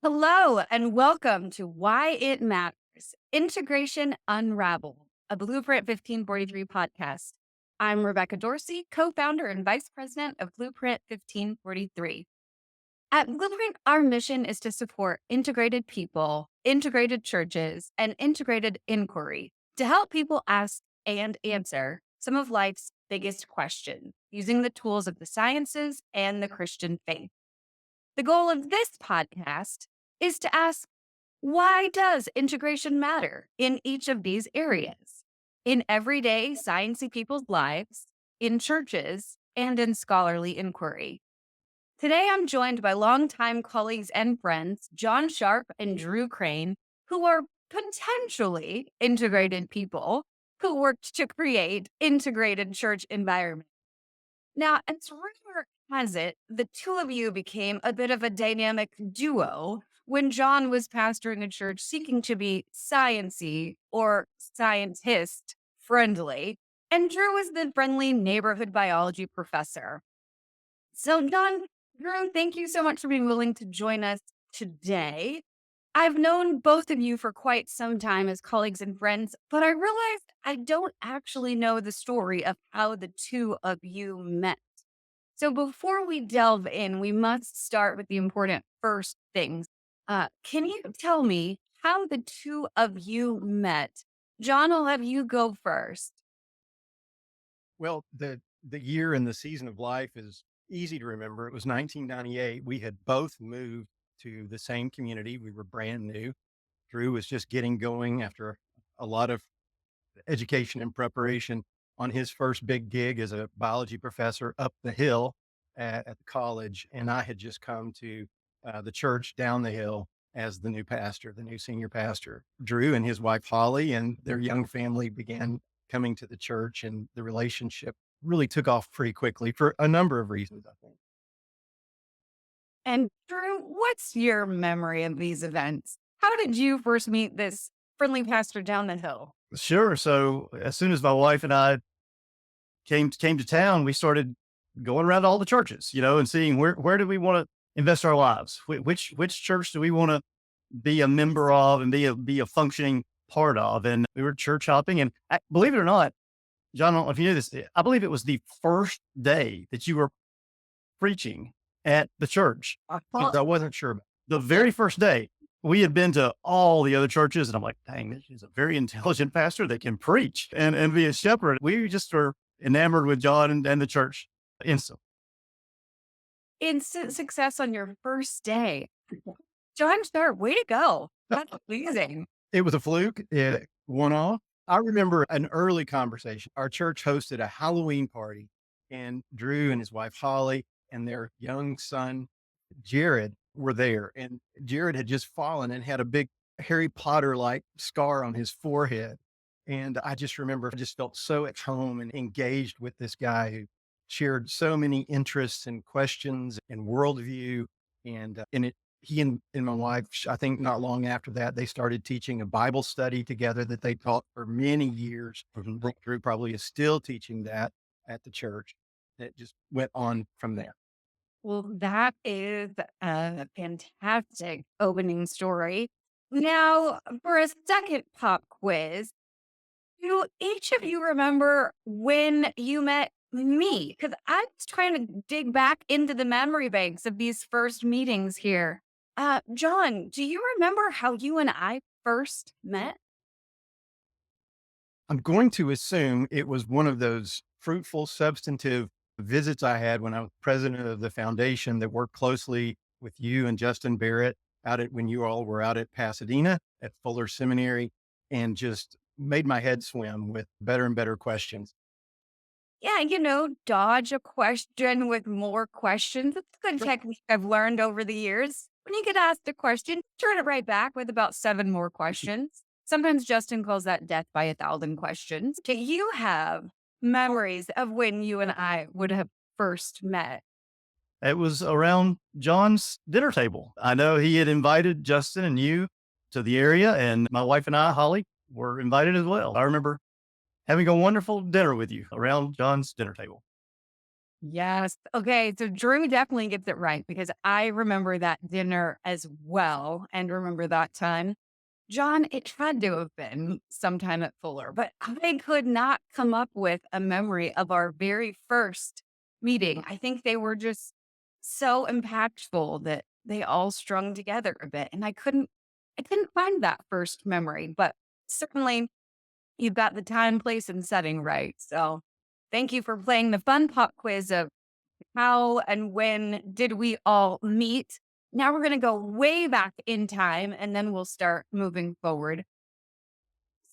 Hello, and welcome to Why It Matters Integration Unraveled, a Blueprint 1543 podcast. I'm Rebecca Dorsey, co founder and vice president of Blueprint 1543. At Blueprint, our mission is to support integrated people, integrated churches, and integrated inquiry to help people ask and answer some of life's biggest questions using the tools of the sciences and the Christian faith. The goal of this podcast is to ask, why does integration matter in each of these areas? In everyday sciencey people's lives, in churches, and in scholarly inquiry. Today, I'm joined by longtime colleagues and friends, John Sharp and Drew Crain, who are potentially integrated people who worked to create integrated church environments. Now, as rumor has it, the two of you became a bit of a dynamic duo when John was pastoring a church seeking to be sciency or scientist friendly, and Drew was the friendly neighborhood biology professor. So, John, Drew, thank you so much for being willing to join us today. I've known both of you for quite some time as colleagues and friends, but I realized I don't actually know the story of how the two of you met. So before we delve in, we must start with the important first things. Can you tell me how the two of you met? John, I'll have you go first. Well, the year and the season of life is easy to remember. It was 1998. We had both moved to the same community. We were brand new. Drew was just getting going after a lot of education and preparation on his first big gig as a biology professor up the hill at the college. And I had just come to the church down the hill as the new pastor, the new senior pastor. Drew and his wife, Holly, and their young family began coming to the church, and the relationship really took off pretty quickly for a number of reasons, I think. And Drew, what's your memory of these events? How did you first meet this friendly pastor down the hill? Sure. So as soon as my wife and I came to town, we started going around to all the churches, and seeing where do we want to invest our lives? Which church do we want to be a member of and be a functioning part of? And we were church hopping, and believe it or not, John, I don't know if you knew this. I believe it was the first day that you were preaching at the church. I wasn't sure about the very first day. We had been to all the other churches, and I'm like, dang, this is a very intelligent pastor that can preach and be a shepherd. We just were enamored with John and the church instantly. Instant success on your first day. John Sharp, way to go. That's amazing. It was a fluke. It went off. I remember an early conversation. Our church hosted a Halloween party, and Drew and his wife, Holly, and their young son, Jared, were there. And Jared had just fallen and had a big Harry Potter like scar on his forehead. And I just remember I just felt so at home and engaged with this guy who shared so many interests and questions and worldview. He and my wife, I think not long after that, they started teaching a Bible study together that they taught for many years. Drew probably is still teaching that at the church. It just went on from there. Well, that is a fantastic opening story. Now, for a second pop quiz, do each of you remember when you met me? Because I was trying to dig back into the memory banks of these first meetings here. John, do you remember how you and I first met? I'm going to assume it was one of those fruitful, substantive visits I had when I was president of the foundation that worked closely with you and Justin Barrett when you all were out at Pasadena at Fuller Seminary, and just made my head swim with better and better questions. Yeah, dodge a question with more questions. It's a good technique I've learned over the years. When you get asked a question, turn it right back with about 7 more questions. Sometimes Justin calls that death by 1,000 questions. Do you have memories of when you and I would have first met? It was around John's dinner table. I know he had invited Justin and you to the area, and my wife and I, Holly, were invited as well. I remember having a wonderful dinner with you around John's dinner table. Yes. Okay. So Drew definitely gets it right because I remember that dinner as well and remember that time. John, it had to have been sometime at Fuller, but I could not come up with a memory of our very first meeting. I think they were just so impactful that they all strung together a bit. And I couldn't find that first memory, but certainly you've got the time, place, and setting right. So thank you for playing the fun pop quiz of how and when did we all meet. Now we're going to go way back in time and then we'll start moving forward.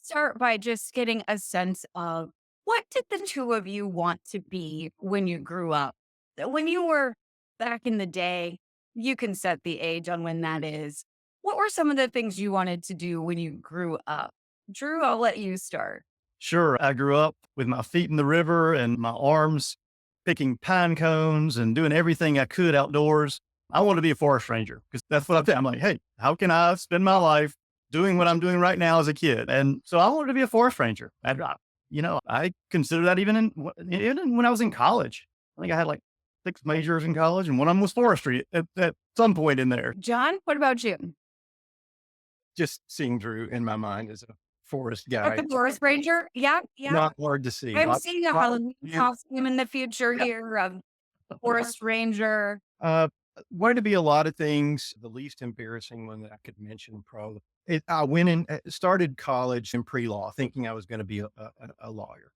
Start by just getting a sense of what did the two of you want to be when you grew up? When you were back in the day, you can set the age on when that is. What were some of the things you wanted to do when you grew up? Drew, I'll let you start. Sure, I grew up with my feet in the river and my arms picking pine cones and doing everything I could outdoors. I wanted to be a forest ranger because that's what I did. I'm like, hey, how can I spend my life doing what I'm doing right now as a kid? And so I wanted to be a forest ranger. And I consider that even when I was in college. I think I had like 6 majors in college, and one of them was forestry at some point in there. John, what about you? Just seeing Drew in my mind as a forest At guy. the Forest Ranger? Yeah, yeah. Not hard to see. I'm seeing a Halloween costume in the future here of Forest Ranger. Uh, wanted to be a lot of things. The least embarrassing one that I could mention, probably. I went in, started college in pre-law, thinking I was going to be a lawyer.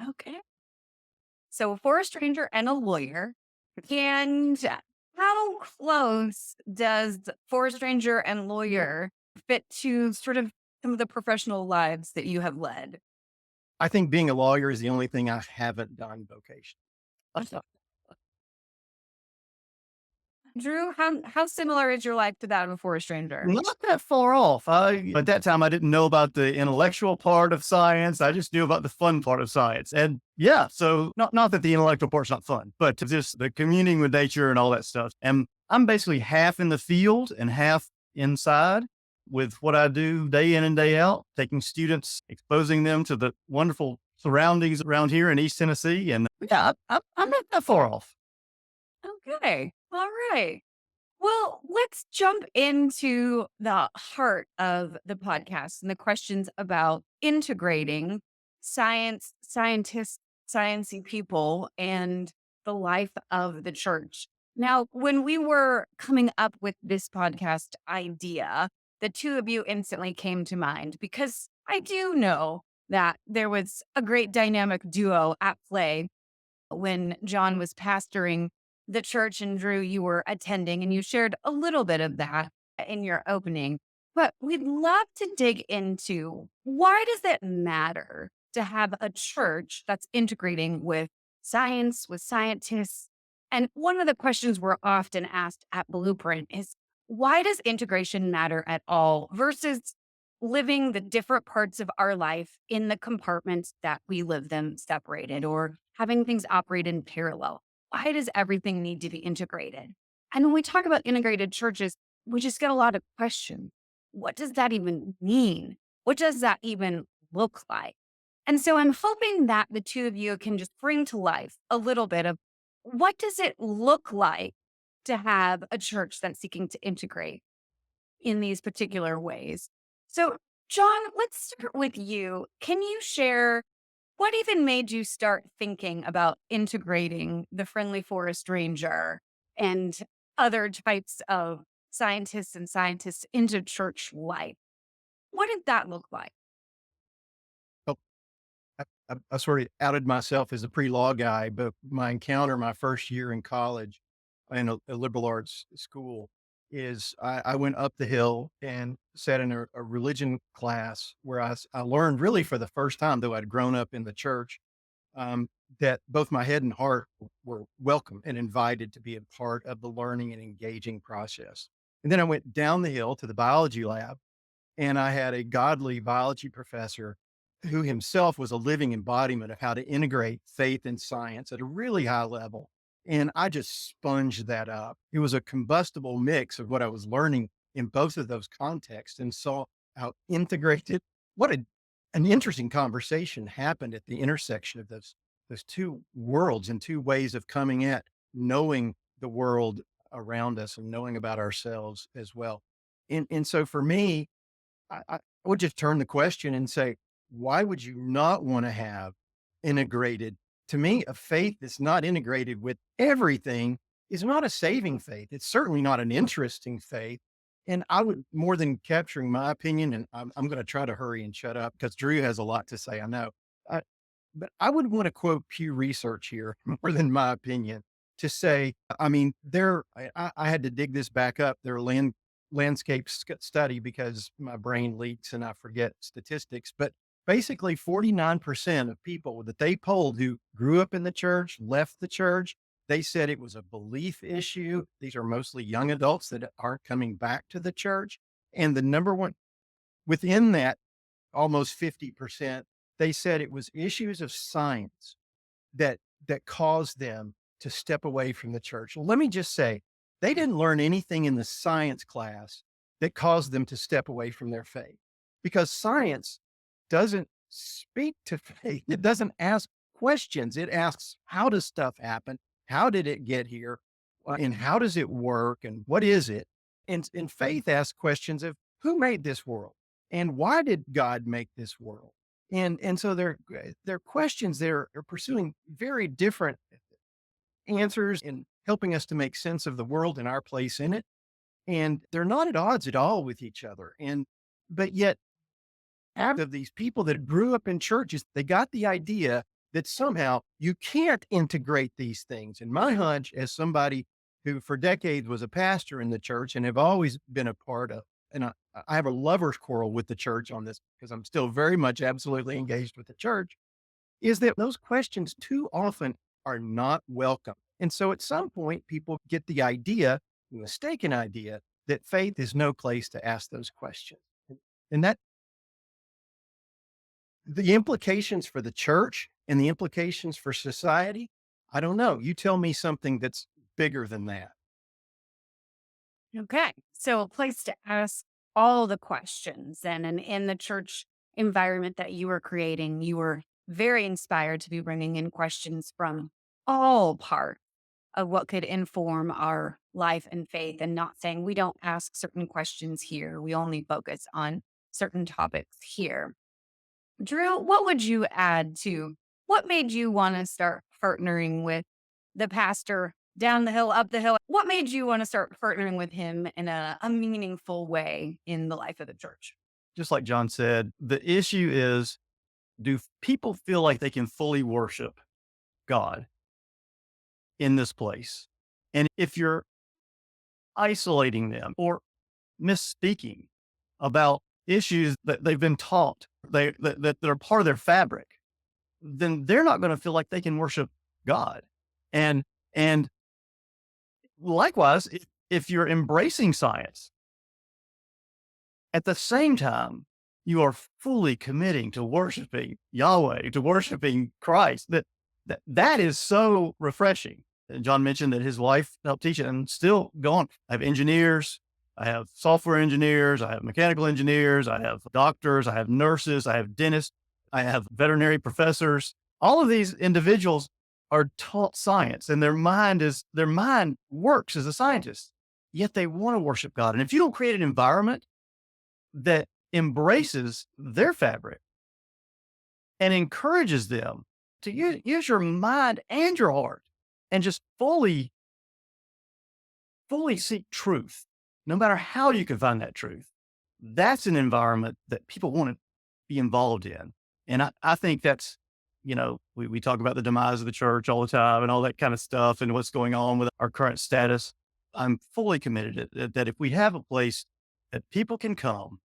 Okay. So a forest ranger and a lawyer. And how close does forest ranger and lawyer fit to sort of some of the professional lives that you have led? I think being a lawyer is the only thing I haven't done vocation. Drew, how similar is your life to that of a forest ranger? Not that far off. At that time, I didn't know about the intellectual part of science. I just knew about the fun part of science. And yeah, so not that the intellectual part's not fun, but just the communing with nature and all that stuff. And I'm basically half in the field and half inside with what I do day in and day out, taking students, exposing them to the wonderful surroundings around here in East Tennessee. And yeah, I'm not that far off. Okay. All right. Well, let's jump into the heart of the podcast and the questions about integrating science, scientists, sciencey people, and the life of the church. Now, when we were coming up with this podcast idea, the two of you instantly came to mind because I do know that there was a great dynamic duo at play when John was pastoring the church and Drew, you were attending, and you shared a little bit of that in your opening. But we'd love to dig into why does it matter to have a church that's integrating with science, with scientists? And one of the questions we're often asked at Blueprint is why does integration matter at all versus living the different parts of our life in the compartments that we live them separated or having things operate in parallel? Why does everything need to be integrated? And when we talk about integrated churches, we just get a lot of questions. What does that even mean? What does that even look like? And so I'm hoping that the two of you can just bring to life a little bit of what does it look like to have a church that's seeking to integrate in these particular ways. So, John, let's start with you. Can you share what even made you start thinking about integrating the friendly forest ranger and other types of scientists into church life? What did that look like? Oh, I sort of outed myself as a pre-law guy, but my encounter my first year in college in a liberal arts school is I went up the hill and sat in a religion class where I learned really for the first time, though I'd grown up in the church, that both my head and heart were welcome and invited to be a part of the learning and engaging process. And then I went down the hill to the biology lab, and I had a godly biology professor who himself was a living embodiment of how to integrate faith and science at a really high level. And I just sponged that up. It was a combustible mix of what I was learning in both of those contexts and saw how integrated, an interesting conversation happened at the intersection of those those two worlds and two ways of coming at knowing the world around us and knowing about ourselves as well. And so for me, I would just turn the question and say, why would you not want to have integrated? To me, a faith that's not integrated with everything is not a saving faith. It's certainly not an interesting faith. And I would, more than capturing my opinion, and I'm going to try to hurry and shut up because Drew has a lot to say, I know. I, but I would want to quote Pew Research here more than my opinion to say, I mean, I had to dig this back up. Their landscape study because my brain leaks and I forget statistics, but basically 49% of people that they polled who grew up in the church, left the church, they said it was a belief issue. These are mostly young adults that aren't coming back to the church. And the number one within that, almost 50%, they said it was issues of science that caused them to step away from the church. Well, let me just say, they didn't learn anything in the science class that caused them to step away from their faith because science doesn't speak to faith. It doesn't ask questions. It asks, how does stuff happen? How did it get here? And how does it work? And what is it? And faith asks questions of who made this world? And why did God make this world? And so they're questions they're pursuing very different answers and helping us to make sense of the world and our place in it. And they're not at odds at all with each other. But yet, half of these people that grew up in churches, they got the idea that somehow you can't integrate these things. And my hunch, as somebody who for decades was a pastor in the church and have always been a part of, and I have a lover's quarrel with the church on this because I'm still very much absolutely engaged with the church, is that those questions too often are not welcome. And so at some point, people get the idea, the mistaken idea, that faith is no place to ask those questions. And that the implications for the church and the implications for society, I don't know. You tell me something that's bigger than that. Okay. So a place to ask all the questions. And in the church environment that you were creating, you were very inspired to be bringing in questions from all parts of what could inform our life and faith, and not saying we don't ask certain questions here. We only focus on certain topics here. Drew, what would you add to what made you want to start partnering with the pastor down the hill, up the hill? What made you want to start partnering with him in a meaningful way in the life of the church? Just like John said, the issue is, do people feel like they can fully worship God in this place? And if you're isolating them or misspeaking about issues that they've been taught that are part of their fabric, then they're not going to feel like they can worship God. And likewise, if you're embracing science, at the same time, you are fully committing to worshiping Yahweh, to worshiping Christ. That is so refreshing. And John mentioned that his wife helped teach it and still go on. I have engineers, I have software engineers, I have mechanical engineers, I have doctors, I have nurses, I have dentists, I have veterinary professors. All of these individuals are taught science and their mind works as a scientist, yet they want to worship God. And if you don't create an environment that embraces their fabric and encourages them to use your mind and your heart and just fully seek truth, no matter how you can find that truth, that's an environment that people want to be involved in. And I think that's, we talk about the demise of the church all the time and all that kind of stuff and what's going on with our current status. I'm fully committed that if we have a place that people can come,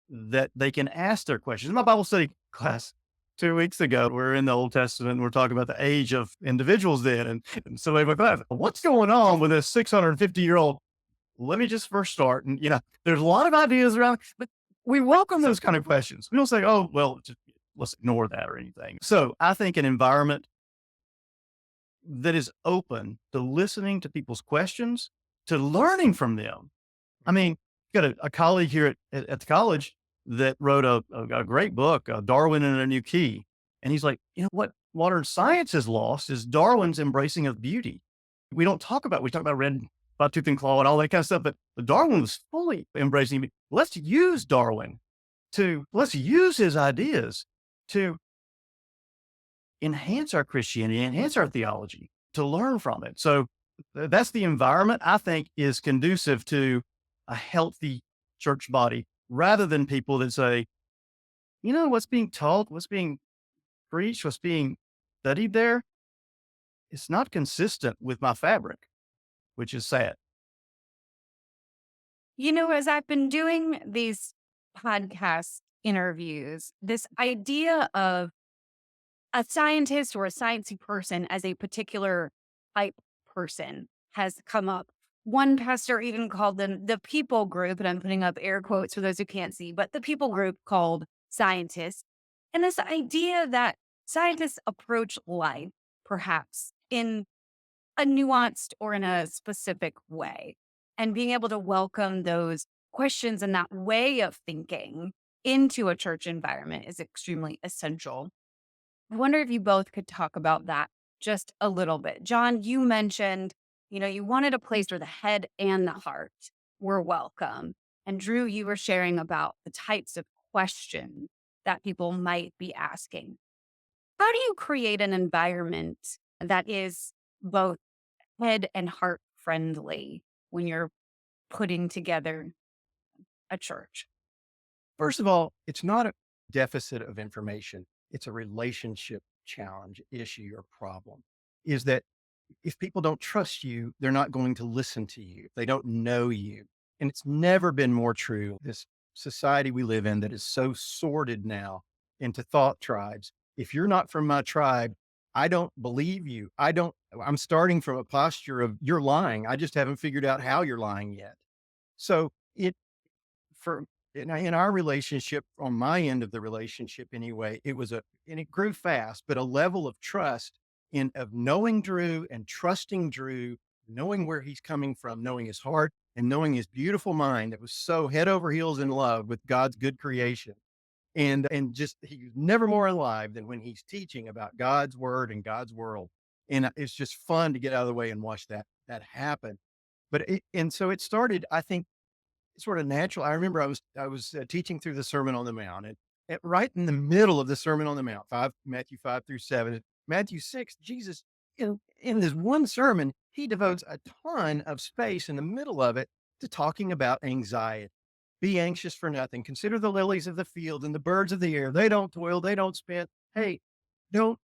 that they can ask their questions. In my Bible study class 2 weeks ago, we're in the Old Testament and we're talking about the age of individuals then. And somebody went, what's going on with this 650-year-old? Let me just first start. And, there's a lot of ideas around, but we welcome those kind of questions. We don't say, oh, well, just, let's ignore that or anything. So I think an environment that is open to listening to people's questions, to learning from them. I mean, got a colleague here at the college that wrote a great book, Darwin and a New Key. And he's like, you know what? modern science has lost is Darwin's embracing of beauty. We talk about red by tooth and claw and all that kind of stuff, but Darwin was fully embracing it. Let's use Darwin let's use his ideas to enhance our Christianity, enhance our theology, to learn from it. So that's the environment I think is conducive to a healthy church body rather than people that say, what's being taught, what's being preached, what's being studied there, it's not consistent with my fabric, which is sad. As I've been doing these podcast interviews, this idea of a scientist or a sciencey person as a particular type person has come up. One pastor even called them the people group, and I'm putting up air quotes for those who can't see, but the people group called scientists. And this idea that scientists approach life perhaps in a nuanced or in a specific way, and being able to welcome those questions and that way of thinking into a church environment is extremely essential. I wonder if you both could talk about that just a little bit. John, you mentioned, you wanted a place where the head and the heart were welcome. And Drew, you were sharing about the types of questions that people might be asking. How do you create an environment that is both head and heart friendly when you're putting together a church? First of all, it's not a deficit of information. It's a relationship challenge, issue, or problem. Is that if people don't trust you, they're not going to listen to you. They don't know you. And it's never been more true. This society we live in that is so sorted now into thought tribes. If you're not from my tribe, I don't believe you. I'm starting from a posture of you're lying. I just haven't figured out how you're lying yet. So for in our relationship, on my end of the relationship anyway, and it grew fast, but a level of trust of knowing Drew and trusting Drew, knowing where he's coming from, knowing his heart and knowing his beautiful mind that was so head over heels in love with God's good creation. And just he's never more alive than when he's teaching about God's word and God's world. And it's just fun to get out of the way and watch that happen. And so it started, I think, sort of natural. I remember I was teaching through the Sermon on the Mount, and right in the middle of the Sermon on the Mount, Matthew 5 through 7, Matthew 6, Jesus in this one sermon, he devotes a ton of space in the middle of it to talking about anxiety. Be anxious for nothing. Consider the lilies of the field and the birds of the air. They don't toil, they don't spin. Hey, don't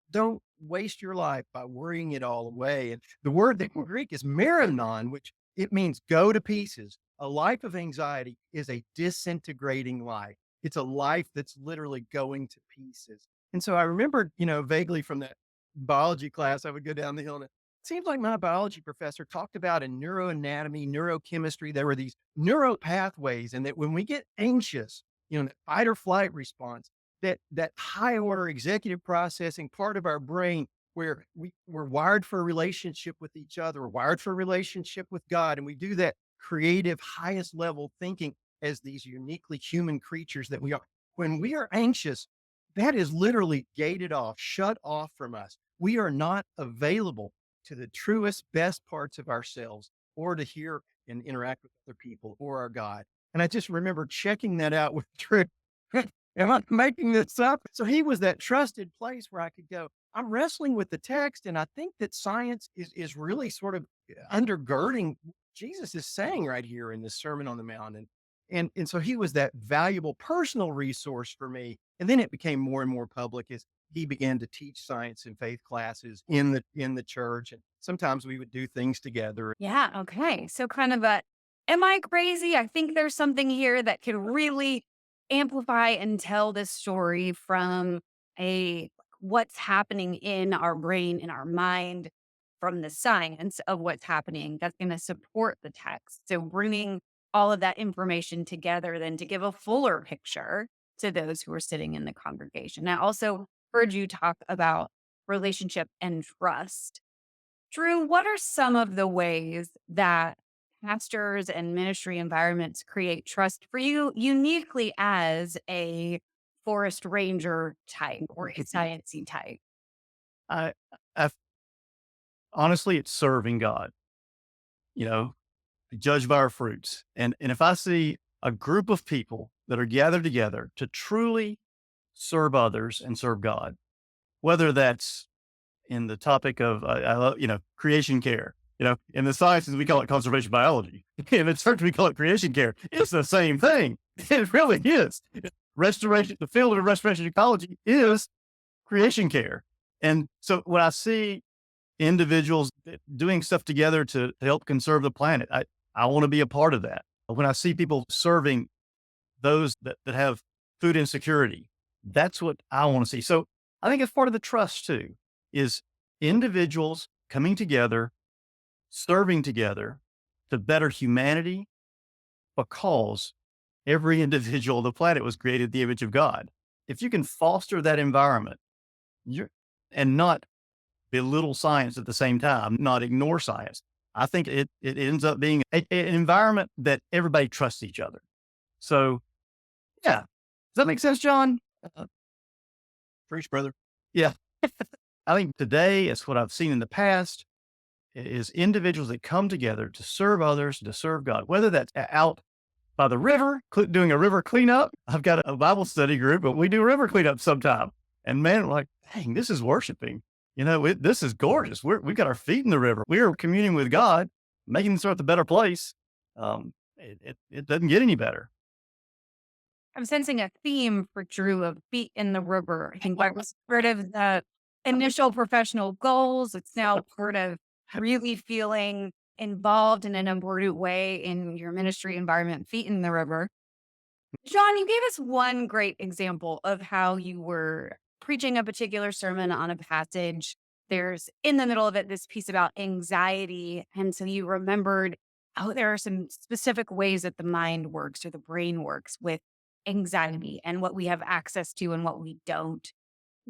waste your life by worrying it all away. And the word that in Greek is maranon, which it means go to pieces. A life of anxiety is a disintegrating life. It's a life that's literally going to pieces. And so I remember, vaguely from that biology class, I would go down the hill, and it seems like my biology professor talked about in neuroanatomy, neurochemistry, there were these neuro pathways, and that when we get anxious, the fight or flight response, that high order executive processing part of our brain where we're wired for a relationship with each other, we're wired for a relationship with God, and we do that creative, highest level thinking as these uniquely human creatures that we are. When we are anxious, that is literally gated off, shut off from us. We are not available to the truest, best parts of ourselves or to hear and interact with other people or our God. And I just remember checking that out with Drew. Am I making this up? So he was that trusted place where I could go, I'm wrestling with the text. And I think that science is really sort of undergirding what Jesus is saying right here in this Sermon on the Mount. And so he was that valuable personal resource for me. And then it became more and more public as he began to teach science and faith classes in the church. And sometimes we would do things together. Yeah. Okay. So kind of am I crazy? I think there's something here that can really amplify and tell this story from what's happening in our brain, in our mind, from the science of what's happening that's going to support the text. So bringing all of that information together then to give a fuller picture to those who are sitting in the congregation. I also heard you talk about relationship and trust. Drew, what are some of the ways that pastors and ministry environments create trust for you uniquely as a forest ranger type or a sciencey type? I, I honestly, it's serving God, you know, judge by our fruits. And if I see a group of people that are gathered together to truly serve others and serve God, whether that's in the topic of, creation care, in the sciences, we call it conservation biology. In the church, we call it creation care. It's the same thing. It really is. Restoration, the field of restoration ecology is creation care. And so when I see individuals doing stuff together to help conserve the planet, I want to be a part of that. When I see people serving those that have food insecurity, that's what I want to see. So I think it's part of the trust too, is individuals coming together, serving together to better humanity, because every individual on the planet was created in the image of God. If you can foster that environment, and not belittle science at the same time, not ignore science, I think it ends up being an environment that everybody trusts each other. So, yeah. Does that make sense, John? Preach, brother. Yeah. I think today, it's what I've seen in the past, is individuals that come together to serve others, to serve God, whether that's out by the river, doing a river cleanup. I've got a Bible study group, but we do river cleanup sometime. And man, like, dang, this is worshiping. This is gorgeous. We've got our feet in the river. We're communing with God, making this earth a better place. It doesn't get any better. I'm sensing a theme for Drew of feet in the river. I think that was part of the initial professional goals. It's now part of really feeling involved in an important way in your ministry environment, feet in the river. John, you gave us one great example of how you were preaching a particular sermon on a passage. There's in the middle of it this piece about anxiety. And so you remembered, oh, there are some specific ways that the mind works or the brain works with anxiety and what we have access to and what we don't.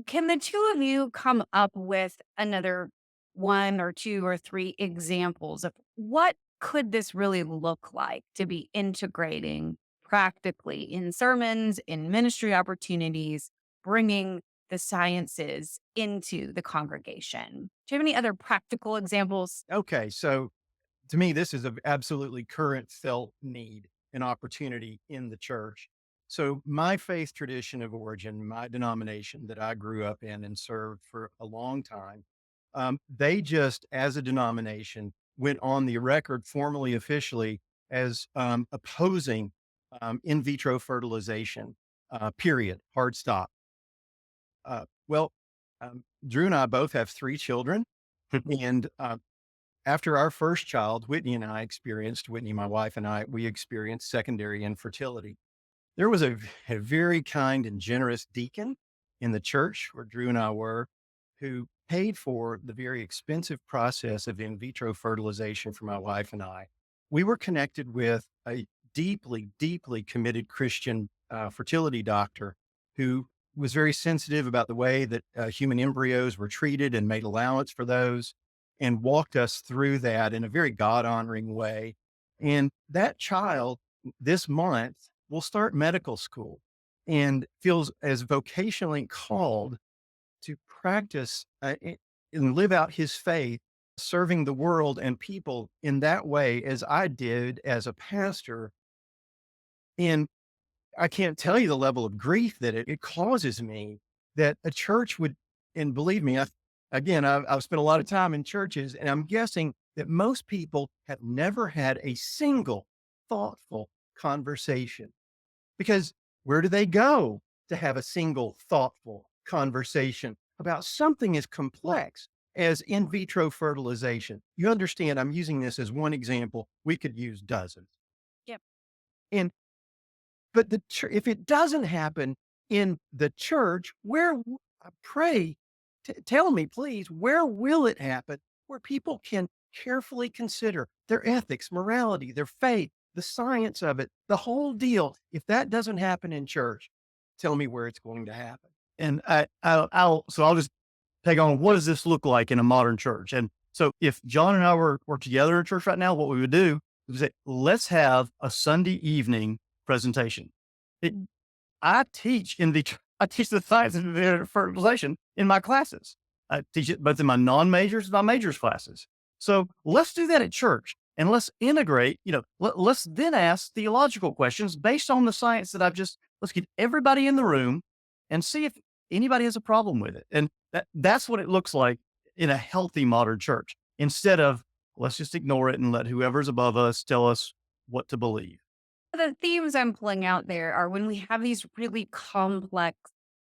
Can the two of you come up with another one or two or three examples of what could this really look like to be integrating practically in sermons, in ministry opportunities, bringing the sciences into the congregation? Do you have any other practical examples? Okay. So to me, this is an absolutely current felt need and opportunity in the church. So my faith tradition of origin, my denomination that I grew up in and served for a long time, they just, as a denomination, went on the record formally, officially, as opposing in vitro fertilization, period, hard stop. Well, Drew and I both have 3 children. And after our first child, Whitney, my wife and I, we experienced secondary infertility. There was a very kind and generous deacon in the church where Drew and I were, who paid for the very expensive process of in vitro fertilization for my wife and I. We were connected with a deeply, deeply committed Christian fertility doctor who was very sensitive about the way that human embryos were treated and made allowance for those, and walked us through that in a very God honoring way. And that child this month will start medical school and feels as vocationally called to practice and live out his faith, serving the world and people in that way as I did as a pastor. And I can't tell you the level of grief that it causes me that a church would, and believe me, I've spent a lot of time in churches, and I'm guessing that most people have never had a single thoughtful conversation, because where do they go to have a single thoughtful conversation about something as complex as in vitro fertilization? You understand, I'm using this as one example. We could use dozens. Yep. And but if it doesn't happen in the church, I pray, tell me, please, where will it happen where people can carefully consider their ethics, morality, their faith, the science of it, the whole deal? If that doesn't happen in church, tell me where it's going to happen. And I'll just take on, what does this look like in a modern church? And so if John and I were together in church right now, what we would do is say, let's have a Sunday evening presentation. I teach the science of fertilization in my classes. I teach it both in my non-majors and my majors classes. So let's do that at church and let's integrate, let's then ask theological questions based on the science that let's get everybody in the room and see if anybody has a problem with it. And that's what it looks like in a healthy modern church instead of let's just ignore it and let whoever's above us tell us what to believe. The themes I'm pulling out there are when we have these really complex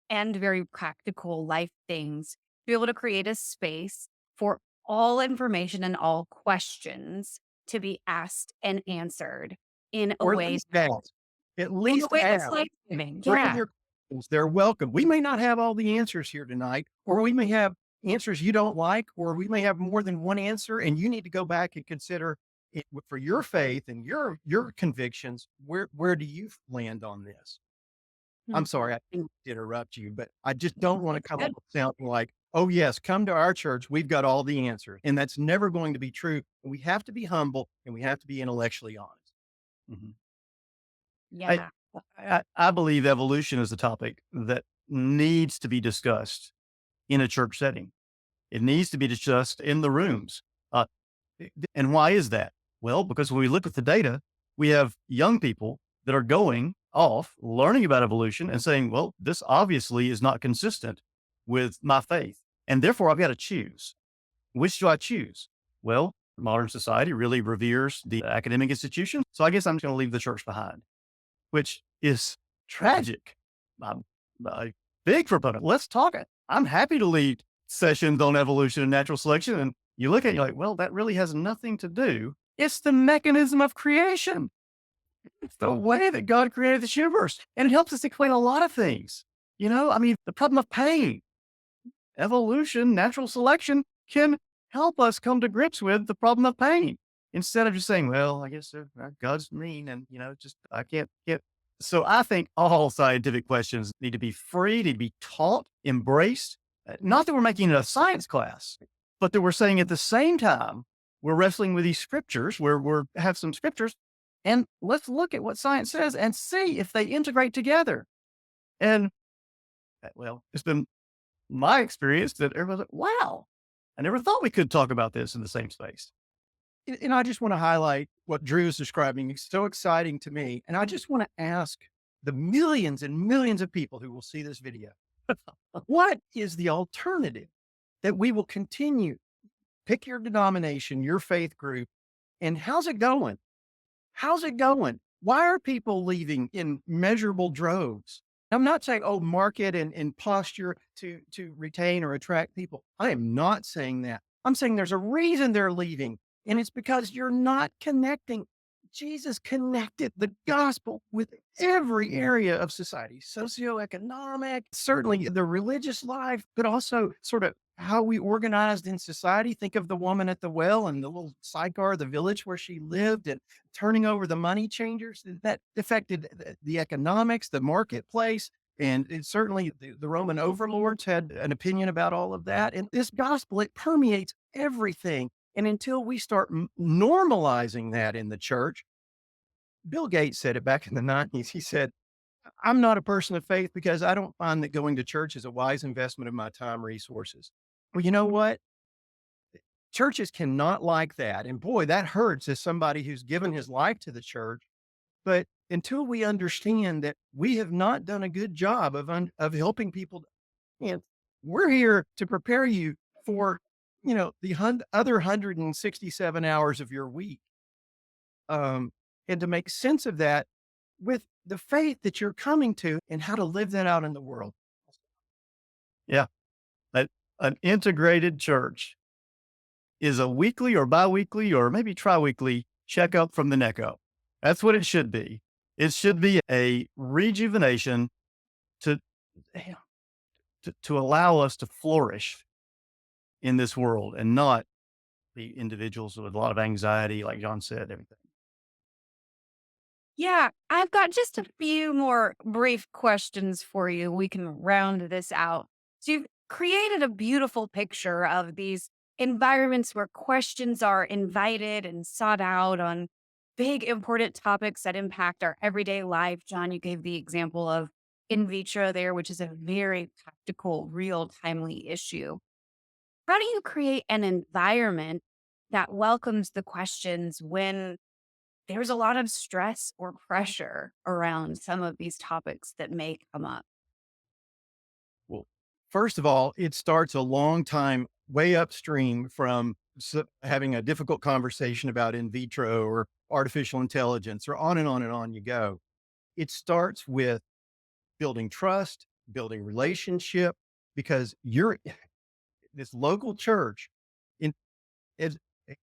and very practical life things, to be able to create a space for all information and all questions to be asked and answered in a Or at way least ask. At in a least way that's ask. life-giving. Bring Yeah. your questions. They're welcome. We may not have all the answers here tonight, or we may have answers you don't like, or we may have more than one answer, and you need to go back and consider it for your faith and your convictions. Where do you land on this? I'm Mhm. sorry, I didn't interrupt you, but I just don't want to It's come good. up sounding like, oh yes, come to our church. We've got all the answers, and that's never going to be true. We have to be humble and we have to be intellectually honest. Mhm. I, Yeah. I believe evolution is a topic that needs to be discussed in a church setting. It needs to be discussed in the rooms. Uh, and why is that? Well, because when we look at the data, we have young people that are going off, learning about evolution and saying, well, this obviously is not consistent with my faith. And therefore, I've got to choose. Which do I choose? Well, modern society really reveres the academic institution. So I guess I'm just going to leave the church behind, which is tragic. I'm a big proponent. Let's talk it. I'm happy to lead sessions on evolution and natural selection. And you look at it, you're like, well, that really has nothing to do. It's the mechanism of creation. It's the way that God created the universe. And it helps us explain a lot of things. The problem of pain, evolution, natural selection can help us come to grips with the problem of pain instead of just saying, well, I guess God's mean and, just I can't get. So I think all scientific questions need to be free, to be taught, embraced. Not that we're making it a science class, but that we're saying at the same time, we're wrestling with these scriptures where we have some scriptures and let's look at what science says and see if they integrate together. And well, it's been my experience that everyone's like, wow, I never thought we could talk about this in the same space. And I just want to highlight what Drew is describing. It's so exciting to me. And I just want to ask the millions and millions of people who will see this video, what is the alternative that we will continue? Pick your denomination, your faith group, and how's it going? How's it going? Why are people leaving in measurable droves? I'm not saying, oh, market and posture to retain or attract people. I am not saying that. I'm saying there's a reason they're leaving. And it's because you're not connecting. Jesus connected the gospel with every area of society, socioeconomic, certainly the religious life, but also sort of how we organized in society. Think of the woman at the well and the little sidecar, the village where she lived, and turning over the money changers that affected the economics, the marketplace. And certainly the Roman overlords had an opinion about all of that. And this gospel, it permeates everything. And until we start normalizing that in the church, Bill Gates said it back in the 90s. He said, I'm not a person of faith because I don't find that going to church is a wise investment of my time resources. Well, you know what? Churches cannot like that. And boy, that hurts as somebody who's given his life to the church. But until we understand that we have not done a good job of helping people, and we're here to prepare you for, the other 167 hours of your week, and to make sense of that with the faith that you're coming to and how to live that out in the world. Yeah. An, an integrated church is a weekly or biweekly or maybe tri-weekly checkup from the neck up. That's what it should be. It should be a rejuvenation to, to allow us to flourish in this world and not be individuals with a lot of anxiety, like John said, everything. Yeah, I've got just a few more brief questions for you. We can round this out. So you've created a beautiful picture of these environments where questions are invited and sought out on big, important topics that impact our everyday life. John, you gave the example of in vitro there, which is a very practical, real, timely issue. How do you create an environment that welcomes the questions when there's a lot of stress or pressure around some of these topics that may come up? Well, first of all, it starts a long time way upstream from having a difficult conversation about in vitro or artificial intelligence, or on and on and on you go. It starts with building trust, building relationship, because you're this local church in as eh,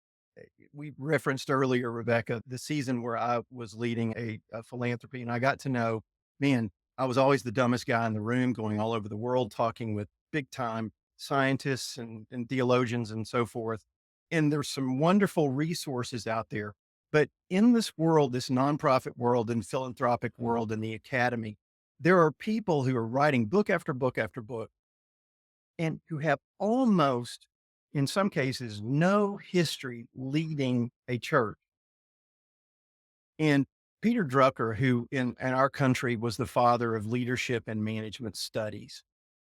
we referenced earlier, Rebecca, the season where I was leading a philanthropy, and I got to know, man, I was always the dumbest guy in the room, going all over the world, talking with big time scientists and theologians and so forth. And there's some wonderful resources out there. But in this world, this nonprofit world and philanthropic world and the academy, there are people who are writing book after book after book and who have almost, in some cases, no history leading a church. And Peter Drucker, who in our country was the father of leadership and management studies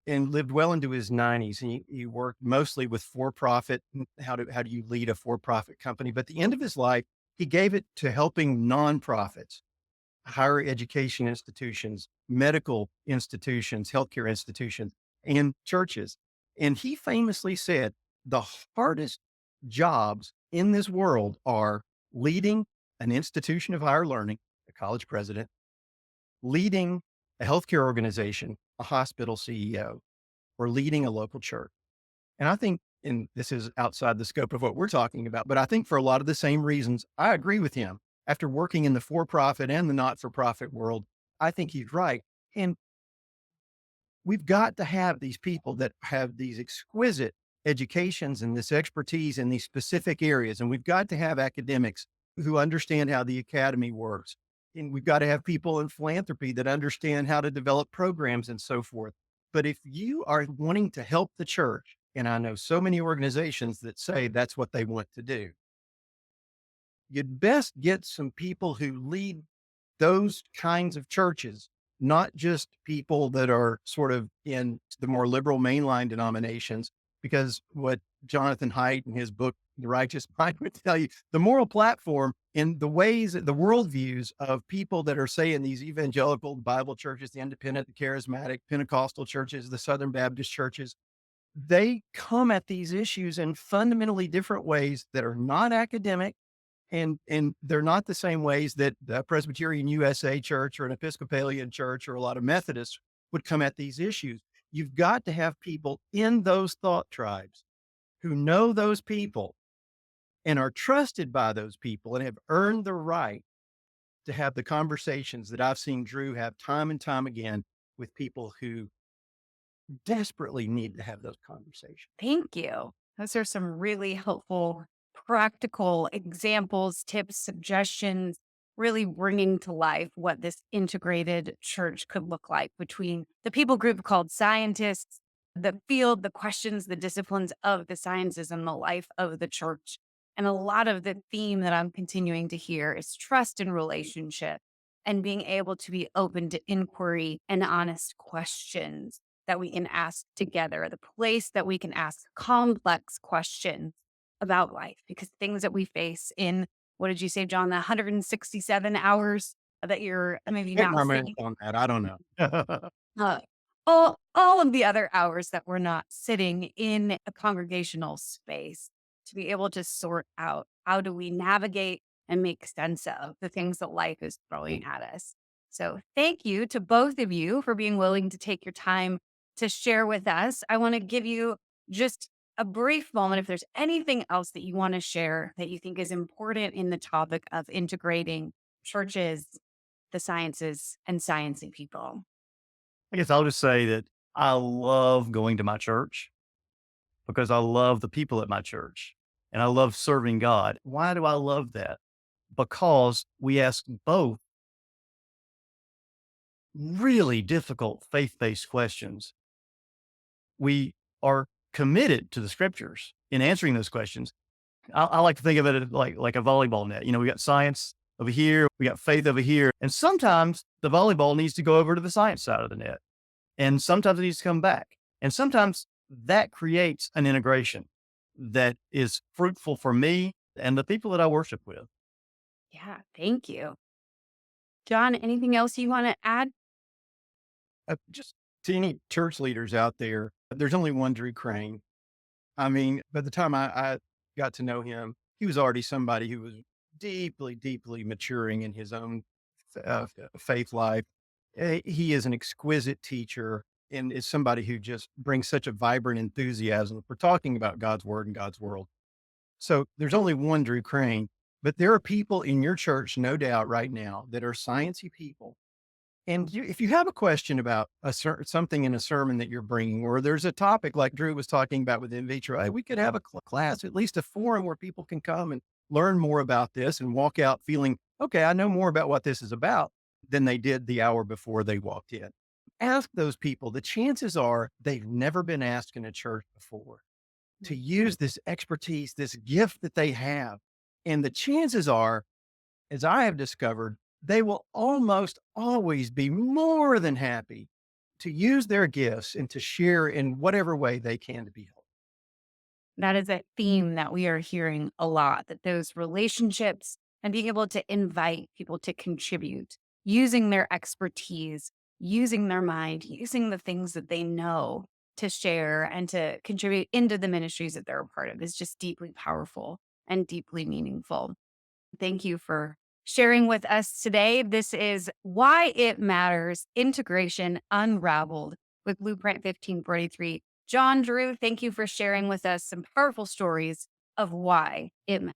and lived well into his 90s. He worked mostly with for profit. How do you lead a for profit company? But at the end of his life, he gave it to helping nonprofits, higher education institutions, medical institutions, healthcare institutions, and churches. And he famously said, the hardest jobs in this world are leading an institution of higher learning, a college president, leading a healthcare organization, a hospital CEO, or leading a local church. And I think, and this is outside the scope of what we're talking about, but I think for a lot of the same reasons, I agree with him. After working in the for profit and the not for profit world, I think he's right. And we've got to have these people that have these exquisite educations and this expertise in these specific areas. And we've got to have academics who understand how the academy works. And we've got to have people in philanthropy that understand how to develop programs and so forth. But if you are wanting to help the church, and I know so many organizations that say that's what they want to do, you'd best get some people who lead those kinds of churches, not just people that are sort of in the more liberal mainline denominations, because what Jonathan Haidt in his book, The Righteous Mind, would tell you, the moral platform in the ways, the worldviews of people that are, say, in these evangelical Bible churches, the independent, the charismatic, Pentecostal churches, the Southern Baptist churches, they come at these issues in fundamentally different ways that are not academic, and they're not the same ways that the Presbyterian USA church or an Episcopalian church or a lot of Methodists would come at these issues. You've got to have people in those thought tribes who know those people and are trusted by those people and have earned the right to have the conversations that I've seen Drew have time and time again with people who desperately need to have those conversations. Thank you. Those are some really helpful, practical examples, tips, suggestions, really bringing to life what this integrated church could look like between the people group called scientists, the field, the questions, the disciplines of the sciences, and the life of the church. And a lot of the theme that I'm continuing to hear is trust and relationship and being able to be open to inquiry and honest questions that we can ask together, the place that we can ask complex questions about life, because things that we face in, what did you say, John, the 167 hours that you're maybe Hit not my math seeing, on that. I don't know. uh, all of the other hours that we're not sitting in a congregational space, to be able to sort out how do we navigate and make sense of the things that life is throwing at us. So thank you to both of you for being willing to take your time to share with us. I want to give you just a brief moment if there's anything else that you want to share that you think is important in the topic of integrating churches, the sciences, and sciencing people. I guess I'll just say that I love going to my church because I love the people at my church and I love serving God. Why do I love that? Because we ask both really difficult faith-based questions. We are committed to the scriptures in answering those questions. I like to think of it like a volleyball net. You know, we got science over here, we got faith over here, and sometimes the volleyball needs to go over to the science side of the net, and sometimes it needs to come back, and sometimes that creates an integration that is fruitful for me and the people that I worship with. Yeah, thank you. John, anything else you want to add? Just to any church leaders out there, there's only one Drew Crain. I mean, by the time I got to know him, he was already somebody who was deeply, deeply maturing in his own faith life. He is an exquisite teacher and is somebody who just brings such a vibrant enthusiasm for talking about God's word and God's world. So there's only one Drew Crane, but there are people in your church, no doubt, right now that are sciencey people. And if you have a question about something in a sermon that you're bringing, or there's a topic like Drew was talking about with in vitro, hey, we could have a class, at least a forum where people can come and learn more about this and walk out feeling, okay, I know more about what this is about than they did the hour before they walked in. Ask those people. The chances are they've never been asked in a church before to use this expertise, this gift that they have. And the chances are, as I have discovered, they will almost always be more than happy to use their gifts and to share in whatever way they can to be helpful. That is a theme that we are hearing a lot, that those relationships and being able to invite people to contribute, using their expertise, using their mind, using the things that they know to share and to contribute into the ministries that they're a part of is just deeply powerful and deeply meaningful. Thank you for sharing with us today. This is Why It Matters Integration Unraveled with Blueprint 1543. John, Drew, thank you for sharing with us some powerful stories of why it matters.